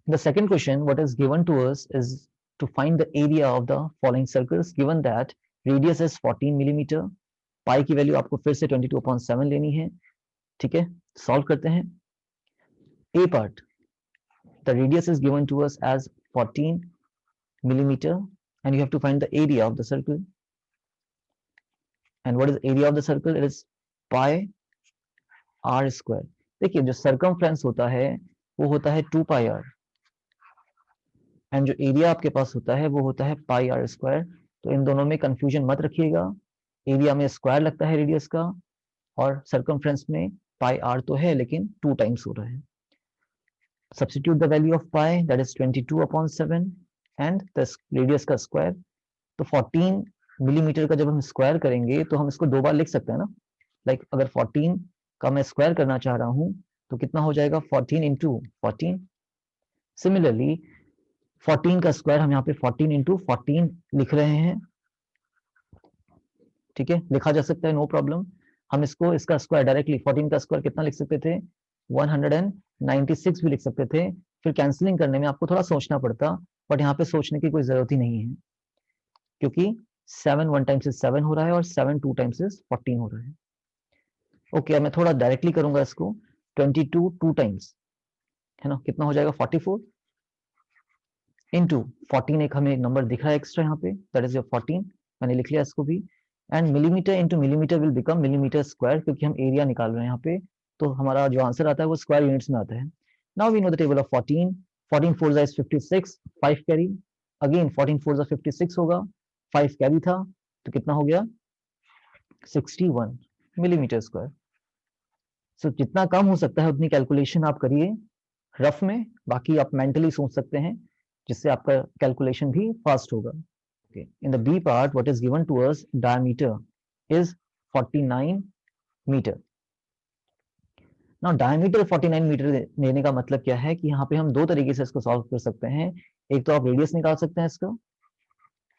The second question, what is given to us is to find the area of the following circles, given that radius is 14 millimeter, पाई की value आपको फिर से 22/7 लेनी है, ठीक है। सॉल्व करते हैं। A part, the radius is given to us as 14 millimeter and you have to find the area of the circle. And what is the area of the circle? It is pi r square. देखिए जो circumference होता है वो होता है 2 pi r and जो area आपके पास होता है वो होता है पाई आर स्क्वायर। तो इन दोनों में कंफ्यूजन मत रखिएगा, एरिया में स्क्वायर लगता है रेडियस का और सर्कमफ्रेंस में पाई आर तो है लेकिन 2 टाइम्स हो रहा है। Substitute the value of pi, that is 22/7 and the radius का स्क्वायर। तो 14 मिलीमीटर का जब हम स्क्वायर करेंगे तो हम इसको 2 बार लिख सकते हैं ना। लाइक अगर 14 का मैं स्क्वायर करना चाह रहा हूं तो कितना हो जाएगा, 14 इंटू 14। सिमिलरली 14 का स्क्वायर हम यहाँ पे 14 इंटू 14 लिख रहे हैं, ठीक है, लिखा जा सकता है, नो प्रॉब्लम। हम इसको इसका स्क्वायर डायरेक्टली 14 का स्क्वायर कितना लिख सकते थे, 196 भी लिख सकते थे। फिर कैंसिलिंग करने में आपको थोड़ा सोचना पड़ता, बट यहाँ पे सोचने की कोई जरूरत ही नहीं है क्योंकि 7 1 टाइम्स 7 हो रहा है और 7 2 टाइम्स 14 हो रहा है। ओके, अब मैं थोड़ा डायरेक्टली करूंगा इसको, 22 2 टाइम्स है ना, कितना हो जाएगा 44 इंटू 14, एक हमें नंबर दिख रहा है एक्स्ट्रा यहाँ पे, दैट इज योर 14, मैंने लिख लिया इसको भी। And millimetre into millimetre will become millimetre square, क्योंकि हम एरिया निकाल रहे हैं यहाँ पे, तो हमारा जो आंसर आता है वो स्क्वायर यूनिट्स में आता है। Now we know the table of 14, 14 4 is 56, 5 carry, again 14 4 56 होगा, 5 कैरी था तो कितना हो गया 61 मिलीमीटर स्क्वायर। सो जितना कम हो सकता है उतनी कैलकुलेशन आप करिए रफ में, बाकी आप मेंटली सोच सकते हैं जिससे आपका कैलकुलेशन भी फास्ट होगा। Okay. In the B part, what is given to us, diameter is 49 meter. Now diameter 49 metre लेने का मतलब क्या है कि यहाँ पे हम दो तरीके से इसको सॉल्व कर सकते हैं। एक तो आप रेडियस निकाल सकते हैं इसका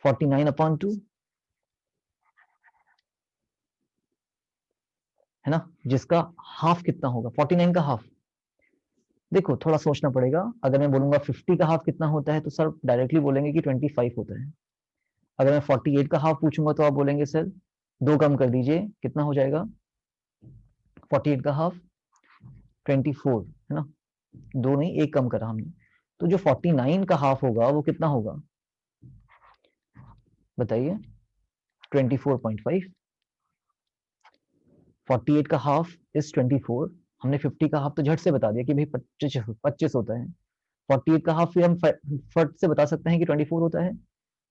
49/2 है ना, जिसका हाफ कितना होगा 49 का हाफ। देखो थोड़ा सोचना पड़ेगा, अगर मैं बोलूंगा 50 का हाफ कितना होता है तो सर डायरेक्टली बोलेंगे कि 25 होता है। अगर मैं 48 का हाफ पूछूंगा तो आप बोलेंगे सर 2 कम कर दीजिए, कितना हो जाएगा 48 का हाफ 24 है ना, 2 नहीं 1 कम करा हमने। तो जो 49 का हाफ होगा वो कितना होगा बताइए, 24.5। 48 का हाफ इज 24, हमने 50 का हाफ तो झट से बता दिया कि भाई 25 होता है। 48 का हाफ फिर हम फट से बता सकते हैं कि 24 होता है।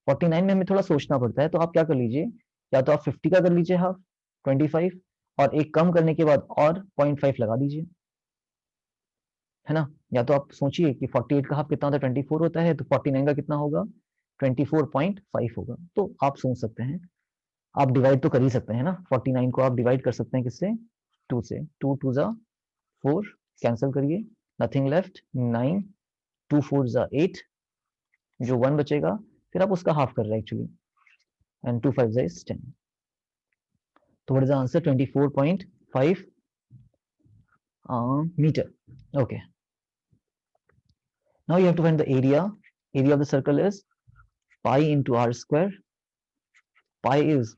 49 में हमें थोड़ा सोचना पड़ता है, तो आप क्या कर लीजिए, या तो आप 50 का कर लीजिए हाफ 25 और एक कम करने के बाद और 0.5 लगा दीजिए, है ना। या तो आप सोचिए कि 48 का हाफ कितना होता है 24 होता है, तो 49 का कितना होगा 24.5 होगा। तो आप सोच सकते हैं, आप डिवाइड तो कर ही सकते हैं ना, 49 को आप डिवाइड कर सकते हैं किससे, 2 से, 2 2 जा 4, कैंसिल करिए, नथिंग लेफ्ट, 9 2 4 जा 8, जो 1 बचेगा, फिर आप उसका हाफ कर रहे हैं एक्चुअली, एंड 2 5 जा 10। तो what is the answer 24.5 meter. Okay, now you have to find the area. Area of the circle is pi into r square. Pi is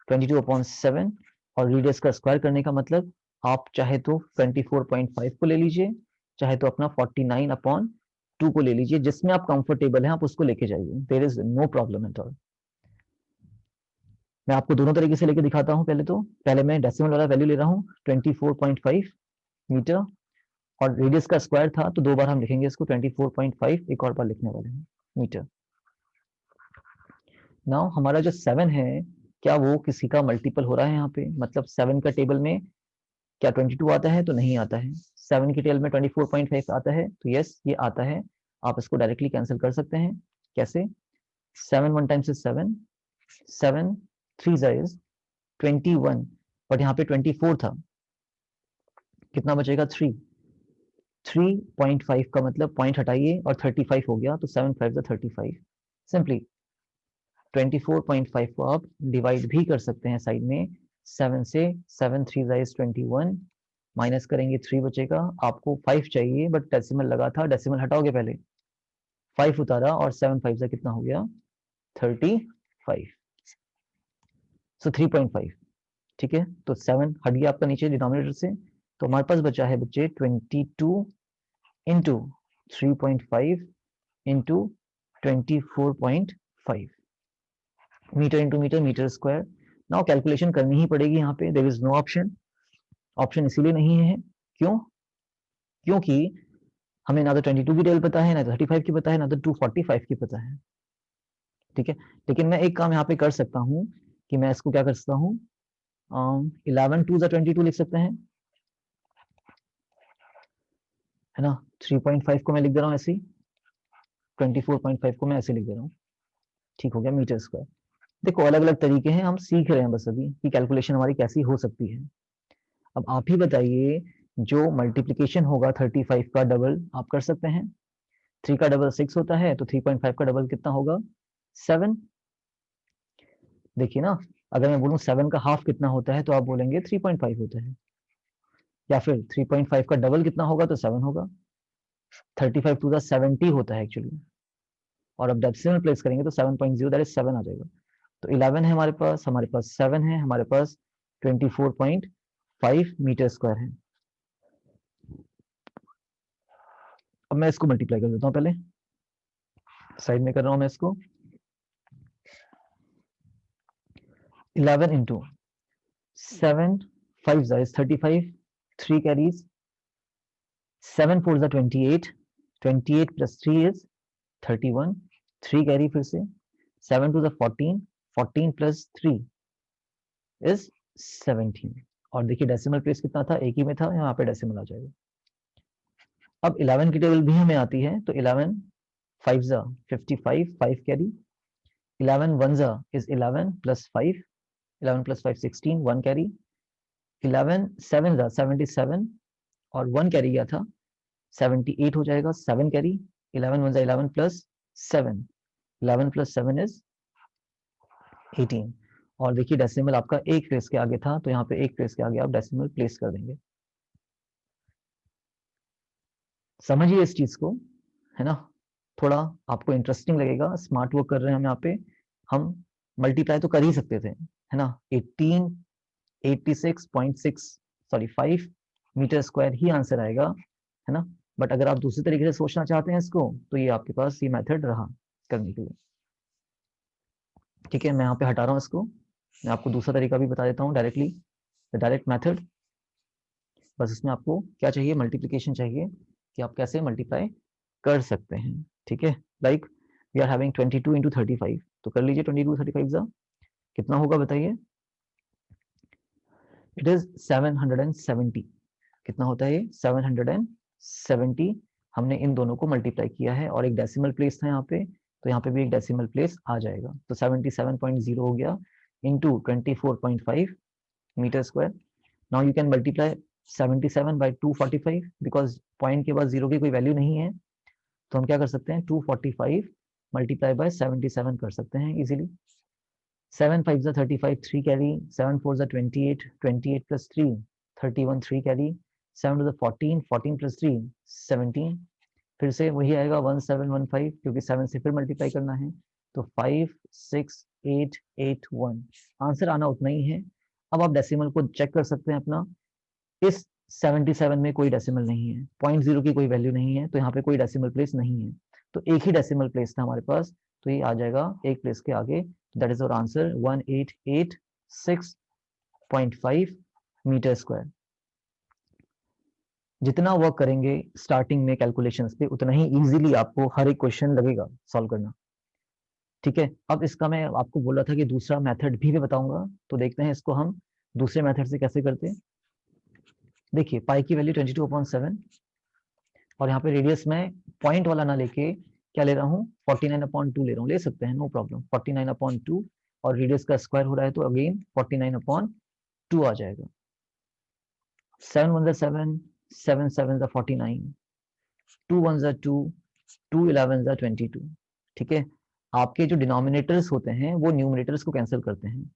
22/7 और रेडियस का स्क्वायर करने का मतलब आप चाहे तो 24.5 को ले लीजिए, चाहे तो अपना 49/2 को ले लीजिए, जिसमें आप कंफर्टेबल हैं आप उसको लेके जाइए, there is no problem at all. मैं आपको दोनों तरीके से लेके दिखाता हूं। पहले मैं डेसिमल वाला वैल्यू ले रहा हूं 24.5 मीटर, और रेडियस का स्क्वायर था तो 2 बार हम लिखेंगे इसको 24.5, एक और बार लिखने वाले हैं मीटर। नाउ हमारा जो 7 है क्या वो किसी का मल्टीपल हो रहा है यहाँ पे, मतलब 7 का टेबल में क्या 22 आता है, तो नहीं आता है। 7 के टेबल में 24.5 आता है, तो यस ये आता है। आप इसको डायरेक्टली कैंसिल कर सकते हैं, कैसे, 7 1 टाइम्स 7, 7 3 इज 21, बट यहाँ पे 24 था, कितना बचेगा 3, 3.5 का मतलब पॉइंट हटाइए और 35 हो गया, तो 7 5 35। सिंपली 24.5 को आप डिवाइड भी कर सकते हैं साइड में 7 से, 7 3 इज 21, माइनस करेंगे 3 बचेगा, आपको 5 चाहिए बट डेसिमल लगा था, डेसिमल हटाओगे पहले, 5 उतारा और 7 5 से कितना हो गया 35, सो 3.5। ठीक है, तो 7 हट गया आपका नीचे डिनोमिनेटर से, तो हमारे पास बचा है बच्चे 22 into 3.5 into 24.5 metre into metre, metre square. Now calculation करनी ही पड़ेगी यहाँ पे, there is no option, option इसीलिए नहीं है, क्यों? क्योंकि हमें ना तो 22 की टेल पता है, ना तो 35 की पता है, ना तो 245 की पता है। ठीक है, लेकिन मैं एक काम यहाँ पे कर सकता हूँ कि मैं इसको क्या कर सकता हूँ, 11 2 22 लिख सकते हैं, है ना। 3.5 को मैं लिख दे रहा हूँ ऐसे ही, 24.5 को मैं ऐसे लिख दे रहा हूँ, ठीक हो गया मीटर स्क्वायर। देखो अलग अलग तरीके हैं, हम सीख रहे हैं बस अभी कि कैलकुलेशन हमारी कैसी हो सकती है। अब आप ही बताइए, जो मल्टीप्लीकेशन होगा 35 का डबल आप कर सकते हैं, 3 का डबल 6 होता है, तो 3.5 का डबल कितना होगा 7। देखिए ना, अगर मैं बोलूँ 7 का हाफ कितना होता है तो आप बोलेंगे 3.5 होता है, या फिर 3.5 का डबल कितना होगा तो 7 होगा, 35 टू द 70 होता है एक्चुअली, और अब डेसिमल प्लेस करेंगे तो 7.0 दैट इज 7 आ जाएगा। तो 11 है हमारे पास 7 है, हमारे पास 24.5 मीटर स्क्वायर है। अब मैं इसको मल्टीप्लाई कर देता हूँ, पहले साइड में कर रहा हूँ मैं इसको, 11 into 7 5 is 35, 3 carries, 7 4 is 28, 28 plus 3 is 31, 3 carry फिर से, 7 to the 14, 14 plus 3 is 17, और देखिए डेसिमल प्लेस कितना था, एक ही में था, यहाँ पे डेसिमल आ जाएगा। अब 11 की टेबल भी हमें आती है, तो 11 5 55, 5 carry, 11 1 is 11 plus 5, 11 plus 5 16, 1 carry, 11 7 77 और 1 कैरी गया था 78 हो जाएगा, 7 कैरी, 11 1 11 plus 7, 11 plus 7 is 18, और देखिए डेसिमल आपका एक प्लेस के आगे था, तो यहाँ पे एक प्लेस के आगे आप डेसिमल प्लेस कर देंगे। समझिए इस चीज को, है ना, थोड़ा आपको इंटरेस्टिंग लगेगा, स्मार्ट वर्क कर रहे हैं हम यहाँ पे, हम मल्टीप्लाई तो कर ही सकते थे, है ना, 86.6 सॉरी 5 मीटर स्क्वायर ही आंसर आएगा, है ना। बट अगर आप दूसरे तरीके से सोचना चाहते हैं इसको, तो ये आपके पास ये मेथड रहा करने के लिए। ठीक है, मैं यहाँ पे हटा रहा हूँ इसको, मैं आपको दूसरा तरीका भी बता देता हूँ, डायरेक्टली द डायरेक्ट मेथड। बस इसमें आपको क्या चाहिए, मल्टीप्लीकेशन चाहिए, कि आप कैसे मल्टीप्लाई कर सकते हैं। ठीक है, like we are having 22 into 35, तो कर लीजिए 22 35 जा कितना होगा बताइए, इट इज 770। कितना होता है ये 770, हमने इन दोनों को मल्टीप्लाई किया है और एक डेसिमल प्लेस था यहाँ पे, तो यहाँ पे भी एक डेसिमल प्लेस आ जाएगा, तो 77.0 हो गया into 24.5 metre square. Now you can multiply 77 by 245, because point के बाद जीरो की कोई वैल्यू नहीं है, तो हम क्या कर सकते हैं 245 मल्टीप्लाई बाय 77 कर सकते हैं easily. 7 5 35, 3 carry, 7 4 28, 28 plus 3 31, 3 carry, 7 to the 14, 14 plus 3 17, फिर से वही आएगा 1715, क्योंकि 7 से फिर मल्टीप्लाई करना है, तो 5 6 8 8 1, आंसर आना उतना ही है। अब आप डेसिमल को चेक कर सकते हैं अपना, इस 77 में कोई डेसिमल नहीं है, 0.0 की कोई वैल्यू नहीं है, तो यहाँ पे कोई डेसिमल प्लेस नहीं है, तो एक ही डेसिमल प्लेस था हमारे पास, तो ये आ जाएगा एक प्लेस के आगे, that is our answer 1886.5 metre square. जितना वर्क करेंगे स्टार्टिंग में कैलकुलेशंस पे, उतना ही इजीली आपको हर एक क्वेश्चन लगेगा सॉल्व करना। ठीक है, अब इसका मैं आपको बोल रहा था कि दूसरा मेथड भी मैं बताऊंगा, तो देखते हैं इसको हम दूसरे मेथड से कैसे करते हैं। देखिए पाई की वैल्यू 22/7, और यहाँ पे रेडियस में पॉइंट वाला ना लेके क्या ले रहा हूँ 49/2 ले रहा हूँ, ले सकते हैं नो प्रॉब्लम, 49/2, और रेडियस का स्क्वायर हो रहा है तो अगेन 49/2 आ जाएगा। 7 1 7, 7 7 49, 2 1 2, 2 11 22। ठीक है, आपके जो डिनोमिनेटर्स होते हैं वो न्यूमिनेटर्स को कैंसिल करते हैं,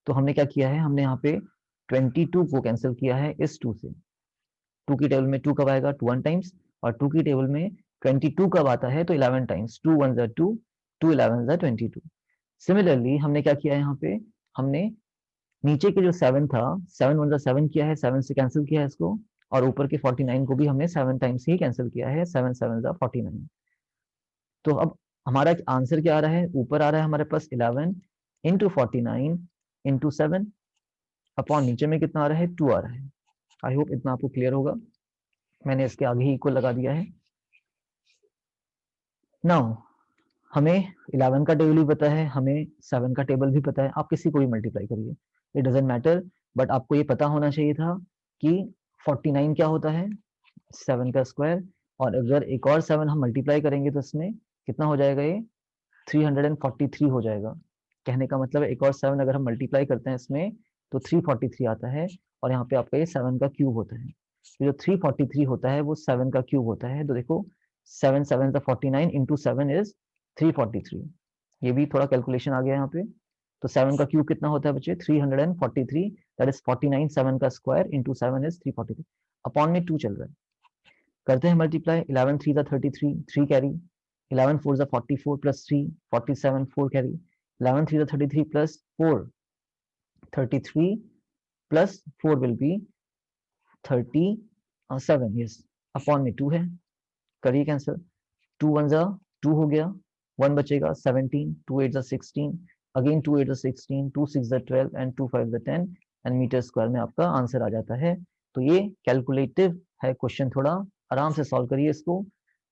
तो हमने क्या किया है, हमने यहाँ पे 22 को कैंसिल किया है इस 2 से, 2 की टेबल में 2 कब आएगा? 2 1 टाइम्स, और 2 की टेबल में 22 कब आता है? तो 11 टाइम्स। 2 1 ज़ा 2, 2 11 ज़ा 22। सिमिलरली हमने क्या किया है यहाँ पे, हमने नीचे के जो 7 था, 7 1 ज़ा 7 किया है, 7 से कैंसिल किया है इसको, और ऊपर के 49 को भी हमने 7 टाइम्स ही कैंसिल किया है, 7 7 ज़ा 49। तो अब हमारा आंसर क्या आ रहा है? ऊपर आ रहा है हमारे पास 11 इंटू 49 इंटू 7 अपॉन नीचे में कितना आ रहा है? 2 आ रहा है। आई होप इतना आपको क्लियर होगा। मैंने इसके आगे ही इक्वल लगा दिया है। नाउ हमें 11 का टेबल भी पता है, हमें 7 का टेबल भी पता है। आप किसी को भी मल्टीप्लाई करिए, इट डजेंट मैटर, बट आपको ये पता होना चाहिए था कि 49 क्या होता है? 7 का स्क्वायर, और अगर एक और 7 हम मल्टीप्लाई करेंगे तो इसमें कितना हो जाएगा? ये 343 हो जाएगा। कहने का मतलब है एक और 7 अगर हम मल्टीप्लाई करते हैं इसमें तो 343 आता है, और यहाँ पे आपका ये 7 का क्यूब होता है। तो जो 343 होता है वो 7 का क्यूब होता है। तो देखो 7 7 49 इंटू 7 इज 343। ये भी थोड़ा कैलकुलेशन आ गया यहाँ पे। तो 7 का क्यूब कितना होता है बच्चे? 343, दैट इज 49। 7 का स्क्वायर इंटू 7 इज 343, अपॉन में 2 चल रहा है। करते हैं मल्टीप्लाई। 11 3 ज़ा 33, 3 कैरी, 11 4 ज़ा 44 प्लस 3 47, 4 कैरी, 11 3 ज़ा 33 plus 4 33 plus 4 will be 37, yes, upon में 2 है। करिए कैंसिल। 2 1 ज़ा 2 हो गया, 1 बचेगा 17, 2 8 ज़ा 16, अगेन 2 8 ज़ा 16, 2 6 ज़ा 12 एंड 2 5 ज़ा 10, एंड मीटर स्क्वायर में आपका आंसर आ जाता है। तो ये कैलकुलेटिव है क्वेश्चन, थोड़ा आराम से सॉल्व करिए इसको,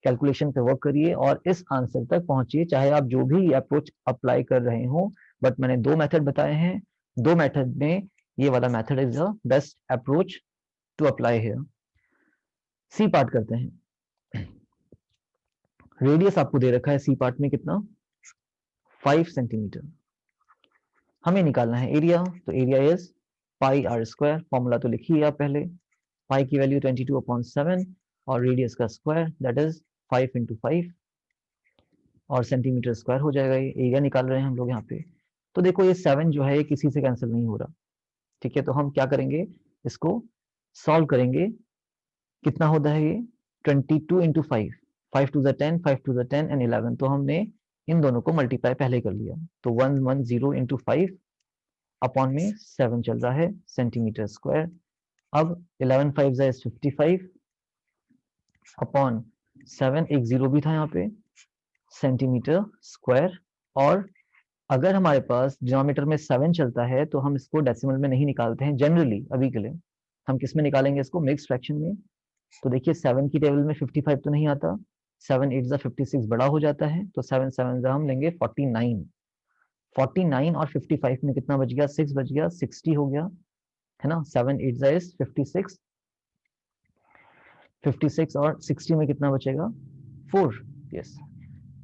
कैलकुलेशन पे वर्क करिए और इस आंसर तक पहुंचिए, चाहे आप जो भी अप्रोच अप्लाई कर रहे हो। बट मैंने 2 मेथड बताए हैं, 2 मेथड में ये वाला method is the best approach to apply here. C part करते हैं। रेडियस आपको दे रखा है सी पार्ट में कितना? 5 सेंटीमीटर। हमें निकालना है एरिया, तो area is pi r square. Formula तो लिखिए आप पहले, पाई की वैल्यू 22/7 और रेडियस का स्क्वायर दैट इज 5 इंटू 5, और सेंटीमीटर स्क्वायर हो जाएगा। ये एरिया निकाल रहे हैं हम लोग यहाँ पे। तो देखो ये 7 जो है ये किसी से कैंसिल नहीं हो रहा, ठीक है। तो हम क्या करेंगे, इसको सॉल्व करेंगे। कितना होता है ये? 22 इंटू 5, 5 2 10, 5 2 10 एंड 11। तो हमने इन दोनों को मल्टीप्लाई पहले कर लिया, तो 110 इंटू 5 अपॉन में 7 चल रहा है सेंटीमीटर स्क्वायर। अब 11 5 इज 55 अपॉन 7, एक जीरो भी था यहाँ पे, सेंटीमीटर स्क्वायर। और अगर हमारे पास डिनोमिनेटर में 7 चलता है तो हम इसको डेसिमल में नहीं निकालते हैं जनरली, अभी के लिए हम किस में निकालेंगे इसको? मिक्स फ्रैक्शन में। तो देखिए 7 की टेबल में 55 तो नहीं आता, 7 8 56 बड़ा हो जाता है, तो 7 7 हम लेंगे 49। 49 और 55 में कितना बच गया? 6 बच गया, 60 हो गया, है ना। 7 8 इज 56, 56 और 60 में कितना बचेगा? 4, यस।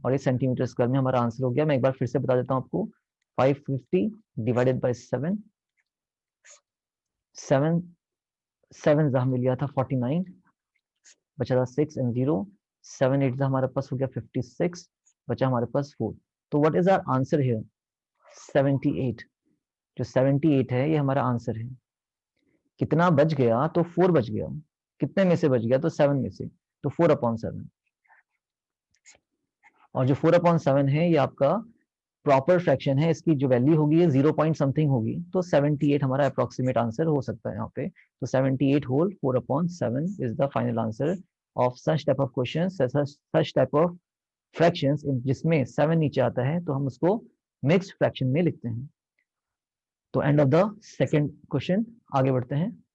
और ये सेंटीमीटर स्क्वायर में हमारा आंसर हो गया। मैं एक बार फिर से बता देता हूँ आपको, 550 डिवाइडेड बाय 7, 7 7 हमें लिया था 49, बचा था 6 एंड 0, 7 8 हमारे पास हो गया 56, बचा हमारे पास 4। तो what is our answer here? 78। जो 78 है ये हमारा आंसर है। कितना बच गया? तो 4 बच गया। कितने में से बच गया? तो 7 में से, तो 4/7। और जो 4/7 है ये आपका प्रॉपर फ्रैक्शन है, इसकी जो वैल्यू होगी ये 0 पॉइंट समथिंग होगी, तो 78 हमारा अप्रोक्सीमेट आंसर हो सकता है यहाँ पे। तो 78 whole 4/7 is the final answer of such type of question, such type of fractions जिसमें 7 नीचे आता है तो हम उसको मिक्स्ड फ्रैक्शन में लिखते हैं। तो end of the second question, आगे बढ़ते हैं।